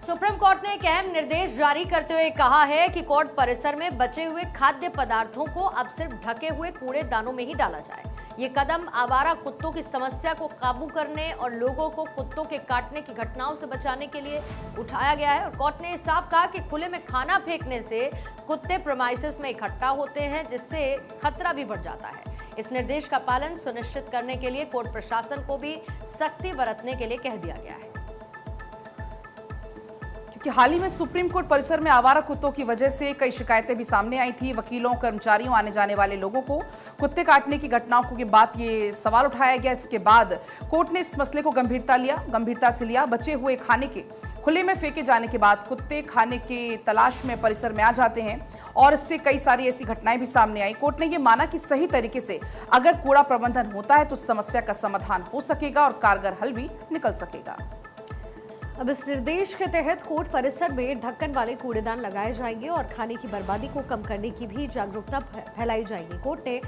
Supreme court ने एक अहम निर्देश जारी करते हुए कहा है कि कोर्ट परिसर में बचे हुए खाद्य पदार्थों को अब सिर्फ ढके हुए कूड़ेदानों में ही डाला जाए। ये कदम आवारा कुत्तों की समस्या को काबू करने और लोगों को कुत्तों के काटने की घटनाओं से बचाने के लिए उठाया गया है। और कोर्ट ने साफ कहा कि खुले में खाना फेंकने से कुत्ते प्रेमाइसिस में इकट्ठा होते हैं, जिससे खतरा भी बढ़ जाता है। इस निर्देश का पालन सुनिश्चित करने के लिए कोर्ट प्रशासन को भी सख्ती बरतने के लिए कह दिया गया है। कि हाल ही में सुप्रीम कोर्ट परिसर में आवारा कुत्तों की वजह से कई शिकायतें भी सामने आई थी। वकीलों, कर्मचारियों, आने जाने वाले लोगों को कुत्ते काटने की घटनाओं के बाद ये सवाल उठाया गया। इसके बाद कोर्ट ने इस मसले को गंभीरता से लिया। बचे हुए खाने के खुले में फेंके जाने के बाद कुत्ते खाने के तलाश में परिसर में आ जाते हैं और इससे कई सारी ऐसी घटनाएं भी सामने आई। कोर्ट ने ये माना कि सही तरीके से अगर कूड़ा प्रबंधन होता है तो समस्या का समाधान हो सकेगा और कारगर हल भी निकल सकेगा। अब इस निर्देश के तहत कोर्ट परिसर में ढक्कन वाले कूड़ेदान लगाए जाएंगे और खाने की बर्बादी को कम करने की भी जागरूकता फैलाई जाएगी। कोर्ट ने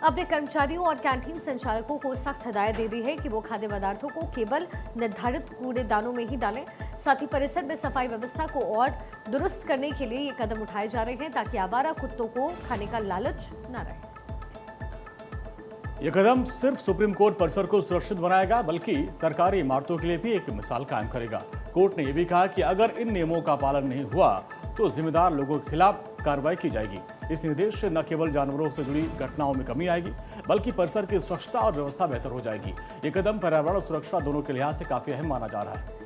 अपने कर्मचारियों और कैंटीन संचालकों को सख्त हिदायत दे दी है कि वो खाद्य पदार्थों को केवल निर्धारित कूड़ेदानों में ही डालें। साथ ही परिसर में सफाई व्यवस्था को और दुरुस्त करने के लिए ये कदम उठाए जा रहे हैं ताकि आवारा कुत्तों को खाने का लालच न रहे। यह कदम सिर्फ सुप्रीम कोर्ट परिसर को सुरक्षित बनाएगा, बल्कि सरकारी इमारतों के लिए भी एक मिसाल कायम करेगा। कोर्ट ने यह भी कहा कि अगर इन नियमों का पालन नहीं हुआ तो जिम्मेदार लोगों के खिलाफ कार्रवाई की जाएगी। इस निर्देश से न केवल जानवरों से जुड़ी घटनाओं में कमी आएगी, बल्कि परिसर की स्वच्छता और व्यवस्था बेहतर हो जाएगी। ये कदम पर्यावरण और सुरक्षा दोनों के लिहाज से काफी अहम माना जा रहा है।